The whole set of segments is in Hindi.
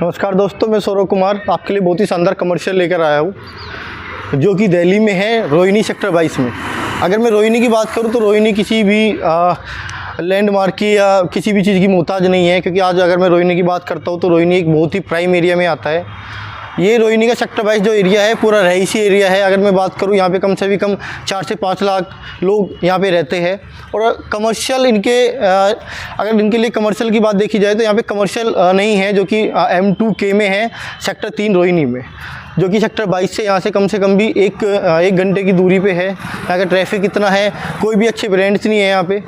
नमस्कार दोस्तों, मैं सौरभ कुमार आपके लिए बहुत ही शानदार कमर्शियल लेकर आया हूँ जो कि दिल्ली में है, रोहिणी सेक्टर 22 में। अगर मैं रोहिणी की बात करूँ तो रोहिणी किसी भी लैंडमार्क की या किसी भी चीज़ की मोहताज नहीं है, क्योंकि आज अगर मैं रोहिणी की बात करता हूँ तो रोहिणी एक बहुत ही प्राइम एरिया में आता है। ये रोहिणी का सेक्टर 22 जो एरिया है पूरा रहायशी एरिया है। अगर मैं बात करूँ यहाँ पे कम से भी कम 4 से 5 लाख लोग यहाँ पे रहते हैं। और कमर्शियल इनके अगर इनके लिए कमर्शियल की बात देखी जाए तो यहाँ पे कमर्शियल नहीं है, जो कि M2K में है, सेक्टर 3 रोहिणी में, जो कि सेक्टर 22 से यहाँ से कम भी एक घंटे की दूरी पे है। यहाँ का ट्रैफिक इतना है, कोई भी अच्छे ब्रांड्स नहीं है यहाँ पे,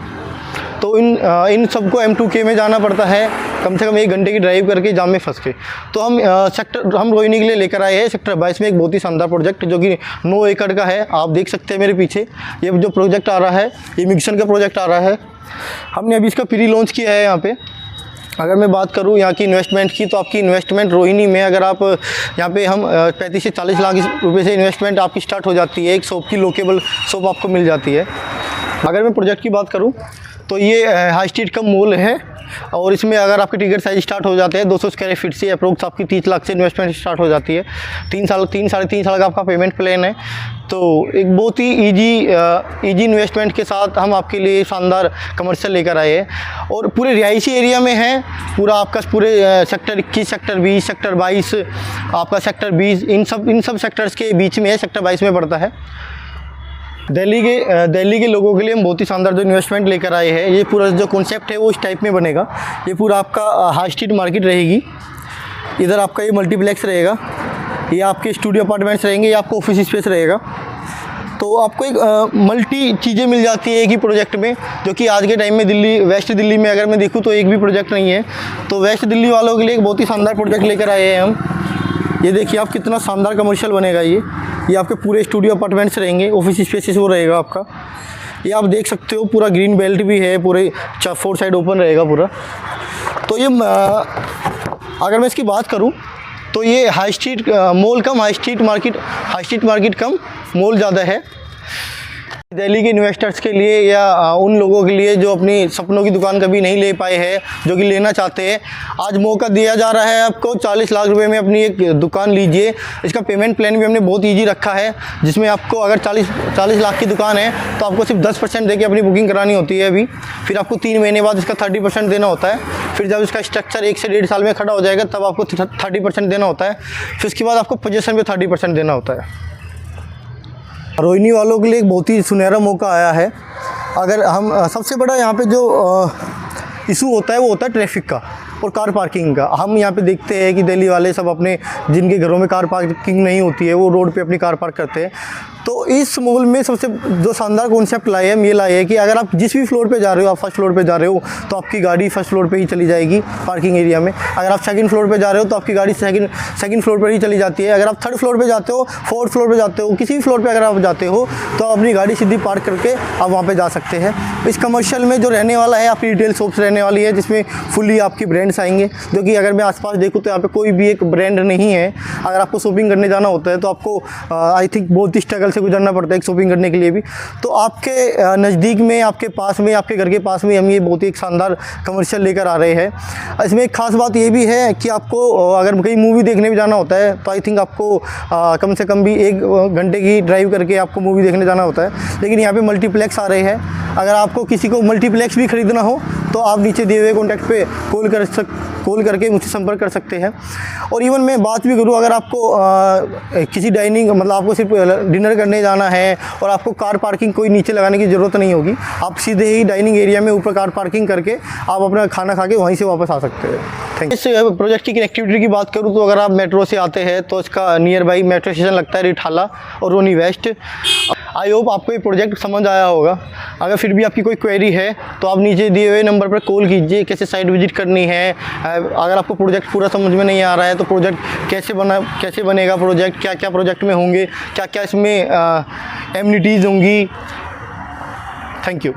तो इन सबको M2K में जाना पड़ता है कम से कम 1 घंटे की ड्राइव करके, जाम में फंस के। तो हम रोहिणी के लिए लेकर आए हैं सेक्टर 22 में एक बहुत ही शानदार प्रोजेक्ट जो कि 9 एकड़ का है। आप देख सकते हैं मेरे पीछे ये जो प्रोजेक्ट आ रहा है, ये मिक्सन का प्रोजेक्ट आ रहा है। हमने अभी इसका प्री लॉन्च किया है यहाँ पे। अगर मैं बात करूँ यहाँ की इन्वेस्टमेंट की, तो आपकी इन्वेस्टमेंट रोहिणी में अगर आप यहाँ पे हम 35 से 40 लाख रुपए से इन्वेस्टमेंट आपकी स्टार्ट हो जाती है। एक शॉप की लोकेबल शॉप आपको मिल जाती है। अगर मैं प्रोजेक्ट की बात करूँ तो ये हाई स्ट्रीट का मॉल है, और इसमें अगर आपके टिकट साइज स्टार्ट हो जाते हैं 200 स्क्वायर फीट से, अप्रोक्स आपकी 30 लाख से इन्वेस्टमेंट स्टार्ट हो जाती है। 3 साढ़े 3 साल का आपका पेमेंट प्लान है। तो एक बहुत ही ईजी इन्वेस्टमेंट के साथ हम आपके लिए शानदार कमर्शियल लेकर आए हैं, और पूरे रिहायशी एरिया में है। पूरा आपका पूरे सेक्टर 21, सेक्टर 20, सेक्टर 22, आपका सेक्टर 20, इन सब सेक्टर्स के बीच में है, सेक्टर 22 में पड़ता है। दिल्ली के लोगों के लिए हम बहुत ही शानदार जो इन्वेस्टमेंट लेकर आए हैं। ये पूरा जो कॉन्सेप्ट है वो इस टाइप में बनेगा। ये पूरा आपका हाई स्ट्रीट मार्केट रहेगी, इधर आपका ये मल्टीप्लेक्स रहेगा, ये आपके स्टूडियो अपार्टमेंट्स रहेंगे, ये आपको ऑफिस स्पेस रहेगा। तो आपको एक मल्टी चीज़ें मिल जाती है एक ही प्रोजेक्ट में, जो कि आज के टाइम में वेस्ट दिल्ली में अगर मैं देखूँ तो एक भी प्रोजेक्ट नहीं है। तो वेस्ट दिल्ली वालों के लिए एक बहुत ही शानदार प्रोजेक्ट लेकर आए हैं हम। ये देखिए आप कितना शानदार कमर्शियल बनेगा। ये आपके पूरे स्टूडियो अपार्टमेंट्स रहेंगे, ऑफिस स्पेसेस वो रहेगा आपका। ये आप देख सकते हो पूरा ग्रीन बेल्ट भी है, पूरे 4 साइड ओपन रहेगा पूरा। तो ये अगर मैं इसकी बात करूं तो ये हाई स्ट्रीट मॉल कम हाई स्ट्रीट मार्केट कम मॉल ज़्यादा है। दिल्ली के इन्वेस्टर्स के लिए या उन लोगों के लिए जो अपनी सपनों की दुकान कभी नहीं ले पाए हैं, जो कि लेना चाहते हैं, आज मौका दिया जा रहा है आपको। 40 लाख रुपए में अपनी एक दुकान लीजिए। इसका पेमेंट प्लान भी हमने बहुत इजी रखा है, जिसमें आपको अगर 40 लाख की दुकान है तो आपको सिर्फ 10% देके अपनी बुकिंग करानी होती है अभी। फिर आपको 3 महीने बाद इसका 30% देना होता है। फिर जब इसका स्ट्रक्चर 1 से 1.5 साल में खड़ा हो जाएगा तब आपको 30% देना होता है। फिर उसके बाद आपको पोजीशन पे 30% देना होता है। रोहिणी वालों के लिए एक बहुत ही सुनहरा मौका आया है। अगर हम सबसे बड़ा यहाँ पे जो इशू होता है वो होता है ट्रैफिक का और कार पार्किंग का। हम यहाँ पे देखते हैं कि दिल्ली वाले सब अपने जिनके घरों में कार पार्किंग नहीं होती है वो रोड पे अपनी कार पार्क करते हैं। तो इस मॉल में सबसे जो शानदार कॉन्सेप्ट लाए हैं, ये लाए हैं कि अगर आप जिस भी फ्लोर पे जा रहे हो, आप फर्स्ट फ्लोर पे जा रहे हो तो आपकी गाड़ी फर्स्ट फ्लोर पे ही चली जाएगी पार्किंग एरिया में। अगर आप सेकंड फ्लोर पे जा रहे हो तो आपकी गाड़ी सेकंड फ्लोर पर ही चली जाती है। अगर आप थर्ड फ्लोर पे जाते हो, फोर्थ फ्लोर पे जाते हो, किसी भी फ्लोर पे अगर आप जाते हो तो अपनी गाड़ी सीधी पार्क करके आप वहाँ पर जा सकते हैं। इस कमर्शियल में जो रहने वाला है आपकी रिटेल शॉप्स रहने वाली है, जिसमें फुली आपकी ब्रांड्स आएंगे, जो कि अगर मैं आसपास देखूँ तो यहाँ पे कोई भी एक ब्रांड नहीं है। अगर आपको शॉपिंग करने जाना होता है तो आपको आई थिंक बहुत ही स्ट्रगल से गुजरना पड़ता है शॉपिंग करने के लिए भी। तो आपके नज़दीक में, आपके पास में, आपके घर के पास में हम ये बहुत ही एक शानदार कमर्शियल लेकर आ रहे हैं। इसमें एक खास बात ये भी है कि आपको अगर कहीं मूवी देखने भी जाना होता है तो आई थिंक आपको कम से कम भी 1 घंटे की ड्राइव करके आपको मूवी देखने जाना होता है। लेकिन यहाँ पे मल्टीप्लेक्स आ रहे हैं। अगर आपको किसी को मल्टीप्लेक्स भी खरीदना हो तो आप नीचे दिए हुए कॉन्टैक्ट पे कॉल करके मुझसे संपर्क कर सकते हैं। और इवन मैं बात भी करूँ, अगर आपको किसी डाइनिंग मतलब आपको सिर्फ डिनर करने जाना है और आपको कार पार्किंग कोई नीचे लगाने की ज़रूरत नहीं होगी, आप सीधे ही डाइनिंग एरिया में ऊपर कार पार्किंग करके आप अपना खाना खा के वहीं से वापस आ सकते हैं। Thank you. इस प्रोजेक्ट की कनेक्टिविटी की बात करूँ तो अगर आप मेट्रो से आते हैं तो इसका नियर बाई मेट्रो स्टेशन लगता है रिठाला और रोहिणी वेस्ट। आई होप आपको ये प्रोजेक्ट समझ आया होगा। अगर फिर भी आपकी कोई क्वेरी है तो आप नीचे दिए हुए नंबर पर कॉल कीजिए, कैसे साइट विजिट करनी है। अगर आपको प्रोजेक्ट पूरा समझ में नहीं आ रहा है तो प्रोजेक्ट कैसे बनेगा, प्रोजेक्ट क्या क्या प्रोजेक्ट में होंगे, क्या क्या इसमें एमिनिटीज़ होंगी। Thank you.